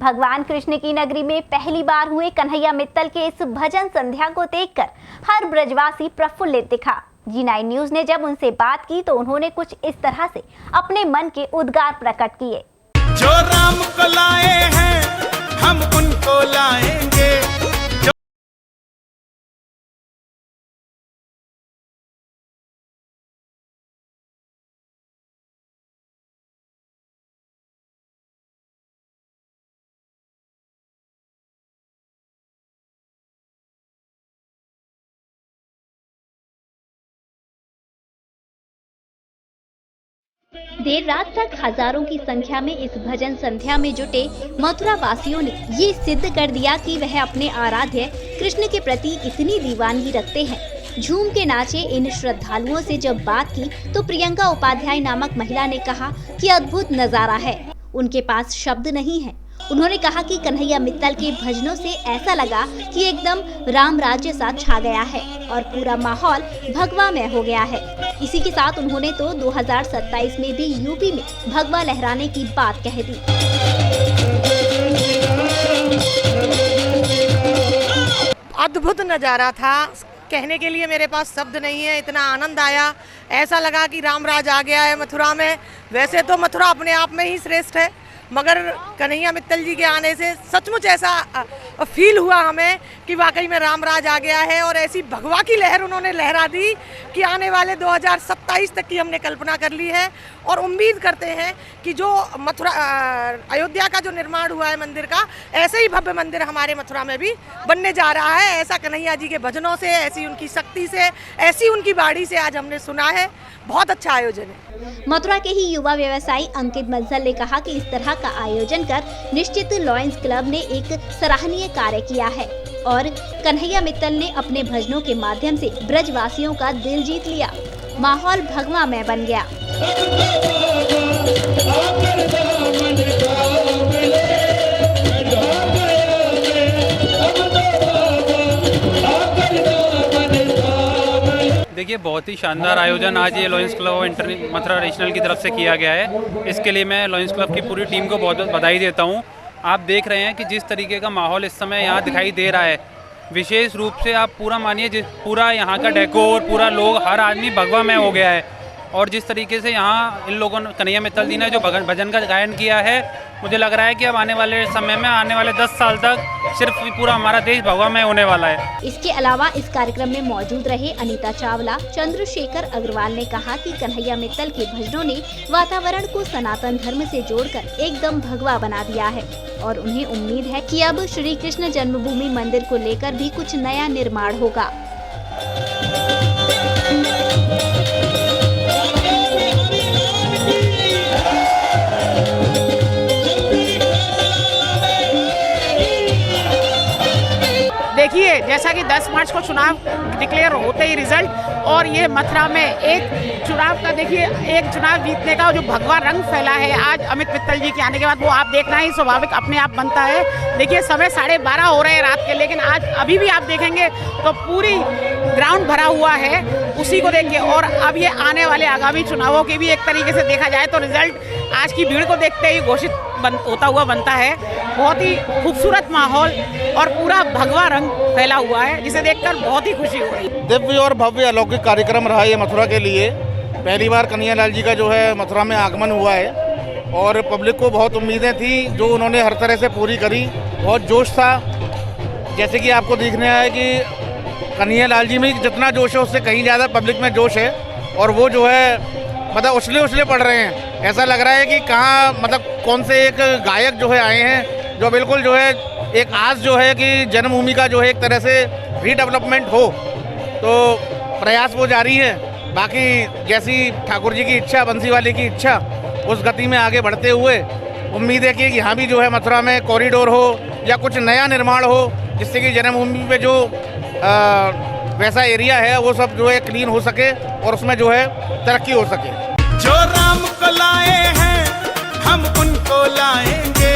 भगवान कृष्ण की नगरी में पहली बार हुए कन्हैया मित्तल के इस भजन संध्या को देखकर हर ब्रजवासी प्रफुल्लित दिखा। G9 न्यूज ने जब उनसे बात की तो उन्होंने कुछ इस तरह से अपने मन के उद्गार प्रकट किए। जो राम को लाए हैं हम उनको लाएंगे। देर रात तक हजारों की संख्या में इस भजन संध्या में जुटे मथुरा वासियों ने ये सिद्ध कर दिया कि वह अपने आराध्य कृष्ण के प्रति इतनी दीवानगी रखते हैं। झूम के नाचे इन श्रद्धालुओं से जब बात की तो प्रियंका उपाध्याय नामक महिला ने कहा कि अद्भुत नजारा है, उनके पास शब्द नहीं है। उन्होंने कहा कि कन्हैया मित्तल के भजनों से ऐसा लगा कि एकदम राम राज्य सा छा गया है और पूरा माहौल भगवामय हो गया है। इसी के साथ उन्होंने तो 2027 में भी यूपी में भगवा लहराने की बात कह दी। अद्भुत नज़ारा था, कहने के लिए मेरे पास शब्द नहीं है। इतना आनंद आया, ऐसा लगा कि रामराज आ गया है मथुरा में। वैसे तो मथुरा अपने आप में ही श्रेष्ठ है, मगर कन्हैया मित्तल जी के आने से सचमुच ऐसा फील हुआ हमें कि वाकई में रामराज आ गया है। और ऐसी भगवा की लहर उन्होंने लहरा दी कि आने वाले 2027 तक की हमने कल्पना कर ली है। और उम्मीद करते हैं कि जो मथुरा अयोध्या का जो निर्माण हुआ है मंदिर का, ऐसे ही भव्य मंदिर हमारे मथुरा में भी बनने जा रहा है। ऐसा कन्हैया जी के भजनों से, ऐसी उनकी शक्ति से, ऐसी उनकी बाड़ी से आज हमने सुना है। बहुत अच्छा आयोजन है। मथुरा के ही युवा व्यवसायी अंकित मंसल ने कहा कि इस तरह का आयोजन कर निश्चित लॉयंस क्लब ने एक सराहनीय कार्य किया है और कन्हैया मित्तल ने अपने भजनों के माध्यम से ब्रजवासियों का दिल जीत लिया। माहौल भगवामय बन गया। देखिए, बहुत ही शानदार आयोजन आज ये lions club of Mathura regional की तरफ से किया गया है। इसके लिए मैं लॉयंस क्लब की पूरी टीम को बहुत बहुत बधाई देता हूँ। आप देख रहे हैं कि जिस तरीके का माहौल इस समय यहाँ दिखाई दे रहा है, विशेष रूप से आप पूरा मानिए पूरा यहाँ का डेकोर, पूरा लोग, हर आदमी भगवामय हो गया है। और जिस तरीके से यहाँ इन लोगों ने, कन्हैया मित्तल जी ने जो भजन का गायन किया है, मुझे लग रहा है कि अब आने वाले समय में, आने वाले 10 साल तक सिर्फ पूरा हमारा देश भगवामय होने वाला है। इसके अलावा इस कार्यक्रम में मौजूद रहे अनीता चावला, चंद्रशेखर अग्रवाल ने कहा कि कन्हैया मित्तल के भजनों ने वातावरण को सनातन धर्म से जोड़कर एकदम भगवा बना दिया है और उन्हें उम्मीद है कि अब श्री कृष्ण जन्मभूमि मंदिर को लेकर भी कुछ नया निर्माण होगा। देखिए, जैसा कि 10 मार्च को चुनाव डिक्लेयर होते ही रिजल्ट, और ये मथुरा में एक चुनाव का, देखिए, एक चुनाव जीतने का जो भगवा रंग फैला है आज अमित मित्तल जी के आने के बाद, वो आप देखना ही स्वाभाविक अपने आप बनता है। देखिए, समय 12:30 हो रहे हैं रात के, लेकिन आज अभी भी आप देखेंगे तो पूरी ग्राउंड भरा हुआ है उसी को देख के। और अब ये आने वाले आगामी चुनावों के भी एक तरीके से देखा जाए तो रिजल्ट आज की भीड़ को देखते ही घोषित होता हुआ बनता है। बहुत ही खूबसूरत माहौल और पूरा भगवा रंग फैला हुआ है, जिसे देखकर बहुत ही खुशी हो रही है। दिव्य और भव्य अलौकिक कार्यक्रम रहा ये मथुरा के लिए। पहली बार कन्हैया लाल जी का जो है मथुरा में आगमन हुआ है और पब्लिक को बहुत उम्मीदें थी जो उन्होंने हर तरह से पूरी करी। बहुत जोश था, जैसे कि आपको दिखने आया कि कन्हैया लाल जी में जितना जोश है उससे कहीं ज़्यादा पब्लिक में जोश है। और वो जो है मतलब उछले पड़ रहे हैं। ऐसा लग रहा है कि कहाँ, मतलब कौन से एक गायक जो है आए हैं जो बिल्कुल जो है एक आस जो है कि जन्मभूमि का जो है एक तरह से रीडेवलपमेंट हो, तो प्रयास वो जारी है। बाकी जैसी ठाकुर जी की इच्छा, बंसी वाले की इच्छा, उस गति में आगे बढ़ते हुए उम्मीद है कि यहाँ भी जो है मथुरा में कॉरिडोर हो या कुछ नया निर्माण हो, जिससे कि जन्मभूमि पे जो वैसा एरिया है वो सब जो है क्लीन हो सके और उसमें जो है तरक्की हो सके। जो राम को लाए हैं हम उनको लाएंगे।